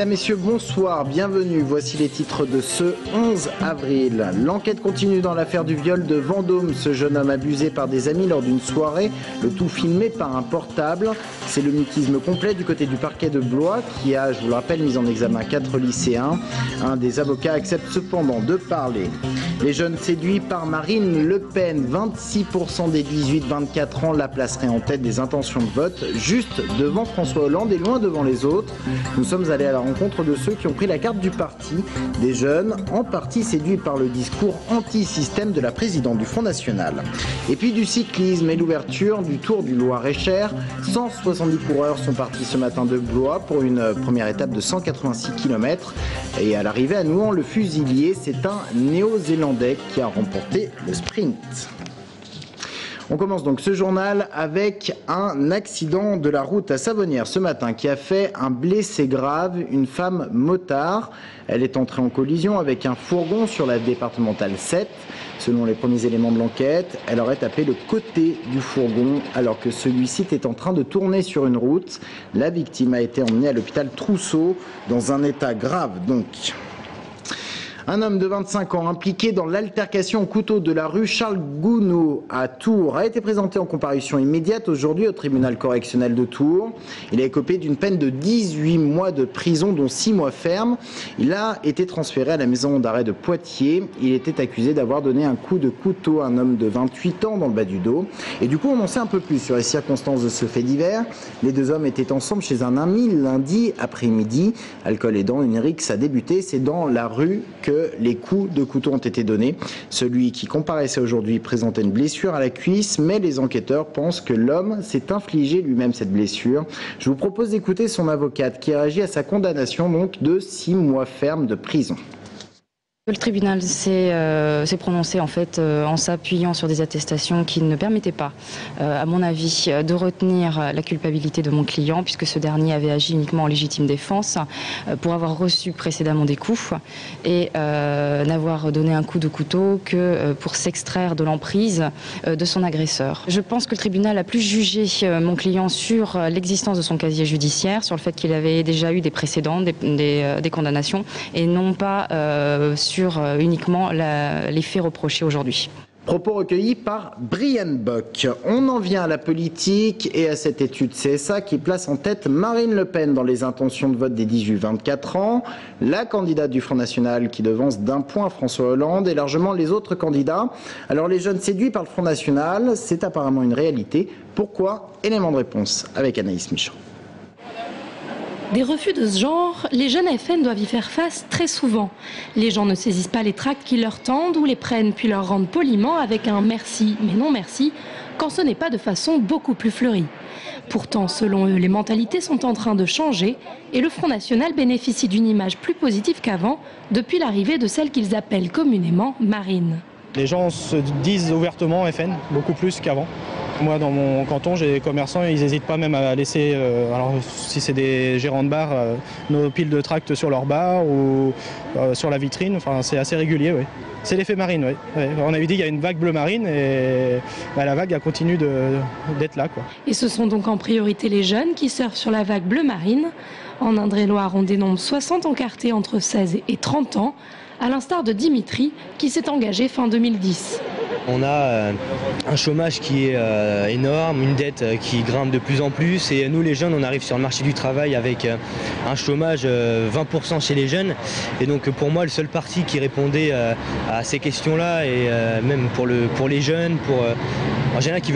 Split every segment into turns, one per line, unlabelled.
Mesdames, Messieurs, bonsoir, bienvenue. Voici les titres de ce 11 avril. L'enquête continue dans l'affaire du viol de Vendôme. Ce jeune homme abusé par des amis lors d'une soirée, le tout filmé par un portable. C'est le mutisme complet du côté du parquet de Blois qui a, je vous le rappelle, mis en examen 4 lycéens. Un des avocats accepte cependant de parler. Les jeunes séduits par Marine Le Pen, 26% des 18-24 ans la placeraient en tête des intentions de vote, juste devant François Hollande et loin devant les autres. Nous sommes allés à la rencontre de ceux qui ont pris la carte du parti, des jeunes en partie séduits par le discours anti-système de la présidente du Front National. Et puis du cyclisme et l'ouverture du Tour du Loir-et-Cher. 170 coureurs sont partis ce matin de Blois pour une première étape de 186 km. Et à l'arrivée à Nouan, le fusilier, c'est un Néo-Zélandais qui a remporté le sprint. On commence donc ce journal avec un accident de la route à Savonnières ce matin qui a fait un blessé grave, une femme motard. Elle est entrée en collision avec un fourgon sur la départementale 7. Selon les premiers éléments de l'enquête, elle aurait tapé le côté du fourgon alors que celui-ci était en train de tourner sur une route. La victime a été emmenée à l'hôpital Trousseau dans un état grave donc. Un homme de 25 ans impliqué dans l'altercation au couteau de la rue Charles Gounod à Tours a été présenté en comparution immédiate aujourd'hui au tribunal correctionnel de Tours. Il a écopé d'une peine de 18 mois de prison dont 6 mois fermes. Il a été transféré à la maison d'arrêt de Poitiers. Il était accusé d'avoir donné un coup de couteau à un homme de 28 ans dans le bas du dos. Et du coup, on en sait un peu plus sur les circonstances de ce fait divers. Les deux hommes étaient ensemble chez un ami lundi après-midi. Alcool aidant, une rixe a débuté. C'est dans la rue que les coups de couteau ont été donnés. Celui qui comparaissait aujourd'hui présentait une blessure à la cuisse, mais les enquêteurs pensent que l'homme s'est infligé lui-même cette blessure. Je vous propose d'écouter son avocate qui réagit à sa condamnation donc de 6 mois fermes de prison.
Le tribunal s'est prononcé en fait en s'appuyant sur des attestations qui ne permettaient pas, à mon avis, de retenir la culpabilité de mon client puisque ce dernier avait agi uniquement en légitime défense pour avoir reçu précédemment des coups et n'avoir donné un coup de couteau que pour s'extraire de l'emprise de son agresseur. Je pense que le tribunal a plus jugé mon client sur l'existence de son casier judiciaire, sur le fait qu'il avait déjà eu des précédents, des condamnations et non pas sur uniquement les faits reprochés aujourd'hui.
Propos recueillis par Brian Bock. On en vient à la politique et à cette étude CSA qui place en tête Marine Le Pen dans les intentions de vote des 18-24 ans, la candidate du Front National qui devance d'1 point François Hollande et largement les autres candidats. Alors les jeunes séduits par le Front National, c'est apparemment une réalité. Pourquoi? Élément de réponse avec Anaïs Michaud.
Des refus de ce genre, les jeunes FN doivent y faire face très souvent. Les gens ne saisissent pas les tracts qui leur tendent ou les prennent puis leur rendent poliment avec un merci, mais non merci, quand ce n'est pas de façon beaucoup plus fleurie. Pourtant, selon eux, les mentalités sont en train de changer et le Front National bénéficie d'une image plus positive qu'avant depuis l'arrivée de celle qu'ils appellent communément Marine.
Les gens se disent ouvertement FN, beaucoup plus qu'avant. Moi, dans mon canton, j'ai des commerçants, ils n'hésitent pas même à laisser, alors si c'est des gérants de bar, nos piles de tracts sur leur bar ou sur la vitrine. Enfin, c'est assez régulier, oui. C'est l'effet Marine, oui. On avait dit qu'il y a une vague bleu marine et la vague elle continue d'être là, quoi.
Et ce sont donc en priorité les jeunes qui surfent sur la vague bleu marine. En Indre-et-Loire, on dénombre 60 encartés entre 16 et 30 ans, à l'instar de Dimitri, qui s'est engagé fin 2010.
On a un chômage qui est énorme, une dette qui grimpe de plus en plus et nous les jeunes on arrive sur le marché du travail avec un chômage 20% chez les jeunes et donc pour moi le seul parti qui répondait à ces questions-là et même pour les jeunes, en général qui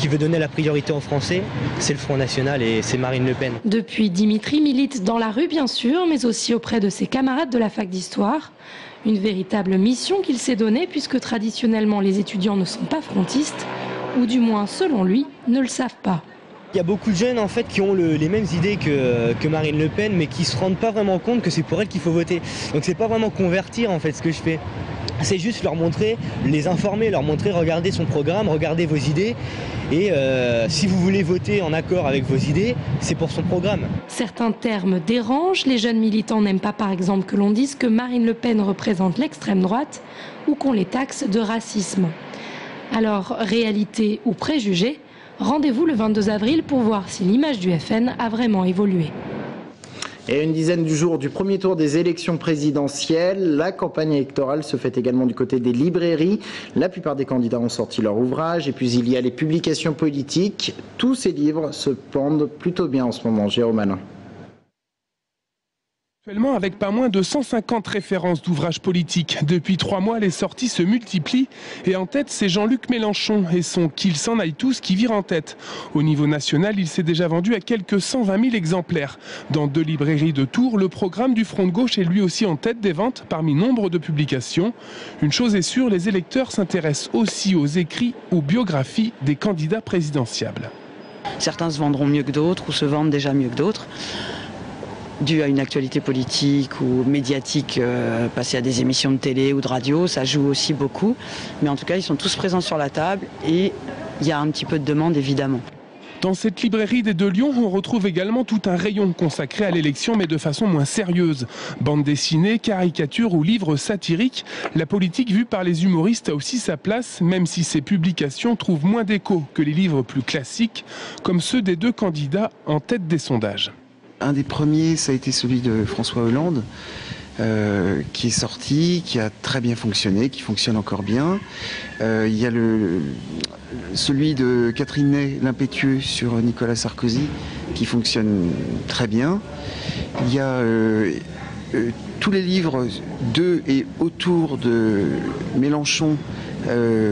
veut donner la priorité aux Français, c'est le Front National et c'est Marine Le Pen.
Depuis, Dimitri milite dans la rue bien sûr, mais aussi auprès de ses camarades de la fac d'histoire. Une véritable mission qu'il s'est donnée puisque traditionnellement les étudiants ne sont pas frontistes, ou du moins selon lui, ne le savent pas.
Il y a beaucoup de jeunes en fait qui ont les mêmes idées que Marine Le Pen mais qui ne se rendent pas vraiment compte que c'est pour elle qu'il faut voter. Donc c'est pas vraiment convertir en fait ce que je fais. C'est juste leur montrer, les informer, leur montrer, regardez son programme, regardez vos idées et si vous voulez voter en accord avec vos idées, c'est pour son programme.
Certains termes dérangent, les jeunes militants n'aiment pas par exemple que l'on dise que Marine Le Pen représente l'extrême droite ou qu'on les taxe de racisme. Alors, réalité ou préjugé, rendez-vous le 22 avril pour voir si l'image du FN a vraiment évolué.
Et à une dizaine du jour du premier tour des élections présidentielles, la campagne électorale se fait également du côté des librairies. La plupart des candidats ont sorti leur ouvrage et puis il y a les publications politiques. Tous ces livres se vendent plutôt bien en ce moment. Jérôme Alain.
Actuellement, avec pas moins de 150 références d'ouvrages politiques. Depuis 3 mois, les sorties se multiplient. Et en tête, c'est Jean-Luc Mélenchon et son « Qu'ils s'en aillent tous » qui vire en tête. Au niveau national, il s'est déjà vendu à quelques 120 000 exemplaires. Dans 2 librairies de Tours, le programme du Front de Gauche est lui aussi en tête des ventes parmi nombre de publications. Une chose est sûre, les électeurs s'intéressent aussi aux écrits ou biographies des candidats présidentiables.
Certains se vendront mieux que d'autres ou se vendent déjà mieux que d'autres, dû à une actualité politique ou médiatique passée à des émissions de télé ou de radio, ça joue aussi beaucoup. Mais en tout cas, ils sont tous présents sur la table et il y a un petit peu de demande évidemment.
Dans cette librairie des Deux Lions, on retrouve également tout un rayon consacré à l'élection, mais de façon moins sérieuse. Bande dessinée, caricatures ou livres satiriques, la politique vue par les humoristes a aussi sa place, même si ces publications trouvent moins d'écho que les livres plus classiques, comme ceux des 2 candidats en tête des sondages.
Un des premiers, ça a été celui de François Hollande, qui est sorti, qui a très bien fonctionné, qui fonctionne encore bien. Il y a celui de Catherine Ney, l'impétueux, sur Nicolas Sarkozy, qui fonctionne très bien. Il y a tous les livres de et autour de Mélenchon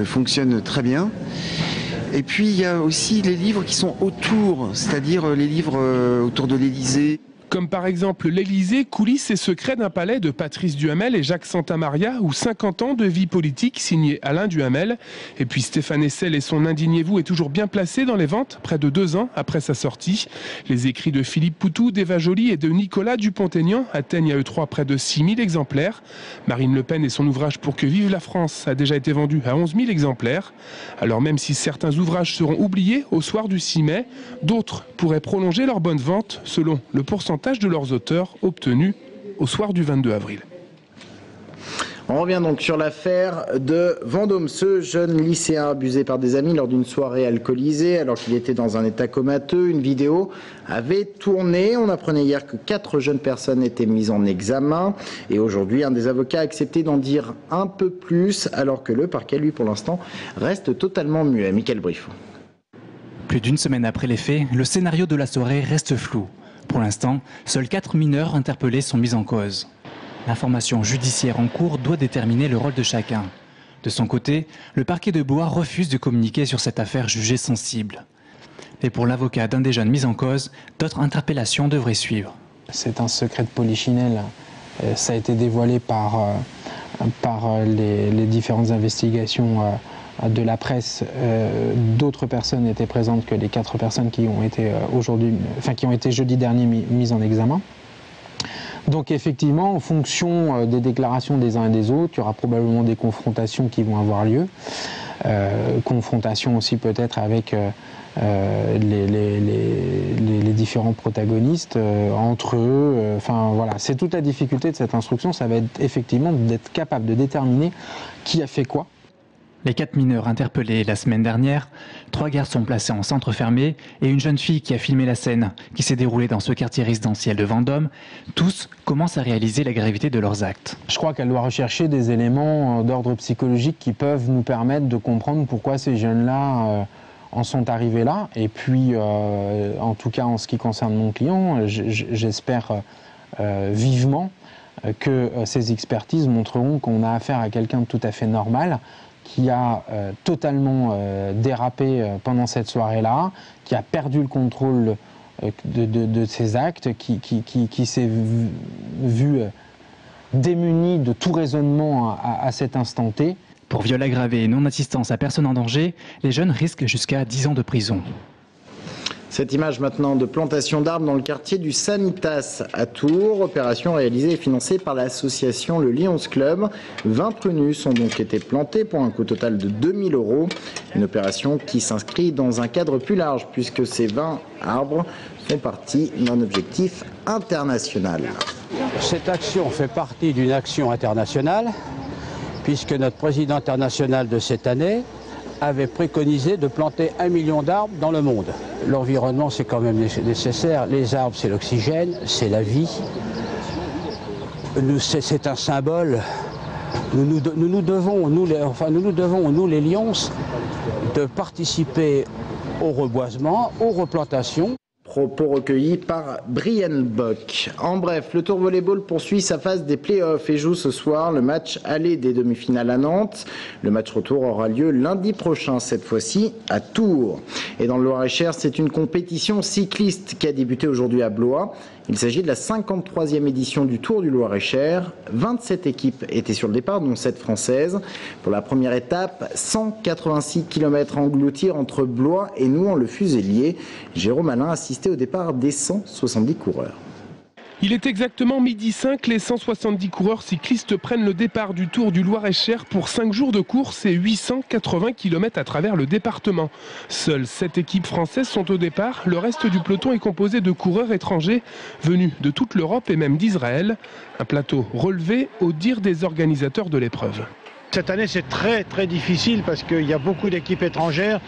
fonctionnent très bien. Et puis il y a aussi les livres qui sont autour, c'est-à-dire les livres autour de l'Élysée.
Comme par exemple l'Élysée, coulisses et secrets d'un palais de Patrice Duhamel et Jacques Santamaria, ou 50 ans de vie politique signé Alain Duhamel. Et puis Stéphane Hessel et son Indignez-vous est toujours bien placé dans les ventes, près de 2 ans après sa sortie. Les écrits de Philippe Poutou, d'Eva Joly et de Nicolas Dupont-Aignan atteignent à eux 3 près de 6 000 exemplaires. Marine Le Pen et son ouvrage Pour que vive la France a déjà été vendu à 11 000 exemplaires. Alors même si certains ouvrages seront oubliés au soir du 6 mai, d'autres pourraient prolonger leur bonne vente selon le pourcentage de leurs auteurs obtenus au soir du 22 avril.
On revient donc sur l'affaire de Vendôme, ce jeune lycéen abusé par des amis lors d'une soirée alcoolisée alors qu'il était dans un état comateux. Une vidéo avait tourné. On apprenait hier que 4 jeunes personnes étaient mises en examen et aujourd'hui un des avocats a accepté d'en dire un peu plus alors que le parquet, lui, pour l'instant, reste totalement muet. Mickaël Briffon.
Plus d'une semaine après les faits, le scénario de la soirée reste flou. Pour l'instant, seuls 4 mineurs interpellés sont mis en cause. L'information judiciaire en cours doit déterminer le rôle de chacun. De son côté, le parquet de Blois refuse de communiquer sur cette affaire jugée sensible. Et pour l'avocat d'un des jeunes mis en cause, d'autres interpellations devraient suivre.
C'est un secret de polichinelle. Ça a été dévoilé par les différentes investigations de la presse. D'autres personnes étaient présentes que les 4 personnes qui ont été jeudi dernier mises en examen. Donc effectivement, en fonction des déclarations des uns et des autres, il y aura probablement des confrontations qui vont avoir lieu. Confrontations aussi peut-être avec les différents protagonistes entre eux. Enfin voilà, c'est toute la difficulté de cette instruction, ça va être effectivement d'être capable de déterminer qui a fait quoi.
Les 4 mineurs interpellés la semaine dernière, 3 garçons placés en centre fermé et une jeune fille qui a filmé la scène qui s'est déroulée dans ce quartier résidentiel de Vendôme, tous commencent à réaliser la gravité de leurs actes.
Je crois qu'elle doit rechercher des éléments d'ordre psychologique qui peuvent nous permettre de comprendre pourquoi ces jeunes-là en sont arrivés là. Et puis, en tout cas en ce qui concerne mon client, j'espère vivement que ces expertises montreront qu'on a affaire à quelqu'un de tout à fait normal, qui a totalement dérapé pendant cette soirée-là, qui a perdu le contrôle de ses actes, qui s'est vu démuni de tout raisonnement à cet instant T.
Pour viol aggravé et non-assistance à personne en danger, les jeunes risquent jusqu'à 10 ans de prison.
Cette image maintenant de plantation d'arbres dans le quartier du Sanitas à Tours. Opération réalisée et financée par l'association Le Lions Club. 20 prunus ont donc été plantés pour un coût total de 2 000 €. Une opération qui s'inscrit dans un cadre plus large puisque ces 20 arbres font partie d'un objectif international.
Cette action fait partie d'une action internationale puisque notre président international de cette année avait préconisé de planter 1 million d'arbres dans le monde. l'environnement c'est quand même nécessaire. Les arbres c'est l'oxygène, c'est la vie. C'est un symbole. Nous nous devons, nous les Lions, de participer au reboisement, aux replantations.
Propos recueillis par Brian Bock. En bref, le Tour Volleyball poursuit sa phase des playoffs et joue ce soir le match aller des demi-finales à Nantes. Le match retour aura lieu lundi prochain, cette fois-ci à Tours. Et dans le Loir-et-Cher, c'est une compétition cycliste qui a débuté aujourd'hui à Blois. Il s'agit de la 53e édition du Tour du Loir-et-Cher. 27 équipes étaient sur le départ, dont 7 françaises. Pour la première étape, 186 km engloutir entre Blois et Nouan-le-Fuselier. Jérôme Alain assistait au départ des 170 coureurs.
Il est exactement 12h05, les 170 coureurs cyclistes prennent le départ du Tour du Loir-et-Cher pour 5 jours de course et 880 km à travers le département. Seules 7 équipes françaises sont au départ, le reste du peloton est composé de coureurs étrangers venus de toute l'Europe et même d'Israël. Un plateau relevé au dire des organisateurs de l'épreuve.
Cette année, c'est très difficile parce qu'il y a beaucoup d'équipes étrangères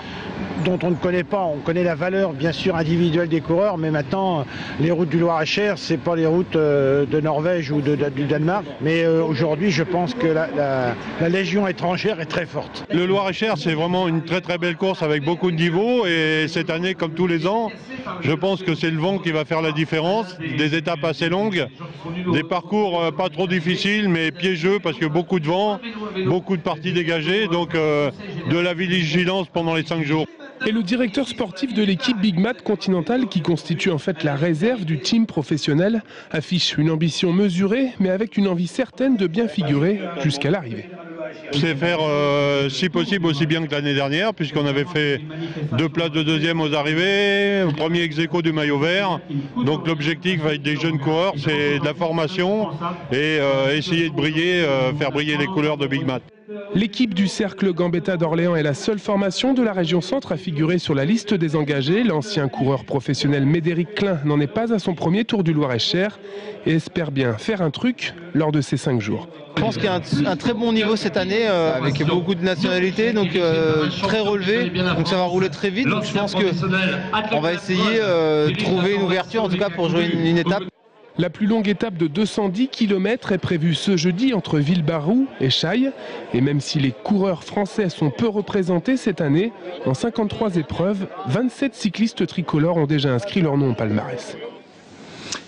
dont on ne connaît pas. On connaît la valeur, bien sûr, individuelle des coureurs, mais maintenant, les routes du Loir-et-Cher, c'est pas les routes de Norvège ou du Danemark. Mais aujourd'hui, je pense que la légion étrangère est très forte.
Le Loir-et-Cher, c'est vraiment une très belle course avec beaucoup de niveaux. Et cette année, comme tous les ans, je pense que c'est le vent qui va faire la différence. Des étapes assez longues, des parcours pas trop difficiles, mais piégeux parce que beaucoup de vent. Beaucoup de parties dégagées, donc de la vigilance pendant les 5 jours.
Et le directeur sportif de l'équipe Big Mat Continental, qui constitue en fait la réserve du team professionnel, affiche une ambition mesurée, mais avec une envie certaine de bien figurer jusqu'à l'arrivée.
C'est faire, si possible, aussi bien que l'année dernière, puisqu'on avait fait 2 places de deuxième aux arrivées, au premier ex-aequo du maillot vert. Donc l'objectif va être des jeunes coureurs, c'est de la formation et essayer de briller, faire briller les couleurs de Big Mat.
L'équipe du Cercle Gambetta d'Orléans est la seule formation de la région centre à figurer sur la liste des engagés. L'ancien coureur professionnel Médéric Klein n'en est pas à son premier Tour du Loir-et-Cher et espère bien faire un truc lors de ces 5 jours.
Je pense qu'il y a un très bon niveau cette année avec beaucoup de nationalités, donc très relevé, donc ça va rouler très vite. Donc je pense qu'on va essayer de trouver une ouverture, en tout cas pour jouer une étape.
La plus longue étape de 210 km est prévue ce jeudi entre Villebarou et Chailles. Et même si les coureurs français sont peu représentés cette année, en 53 épreuves, 27 cyclistes tricolores ont déjà inscrit leur nom au palmarès.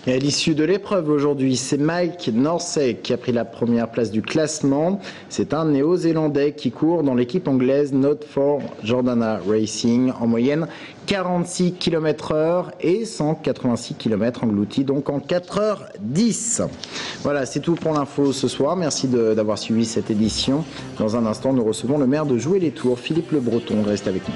Et à l'issue de l'épreuve aujourd'hui, c'est Mike Norsek qui a pris la première place du classement. C'est un néo-zélandais qui court dans l'équipe anglaise Not for Jordana Racing, en moyenne 46 km/h et 186 km engloutis, donc en 4h10. Voilà, c'est tout pour l'info ce soir. Merci d'avoir suivi cette édition. Dans un instant, nous recevons le maire de Jouer-les-Tours, Philippe Le Breton. Reste avec nous.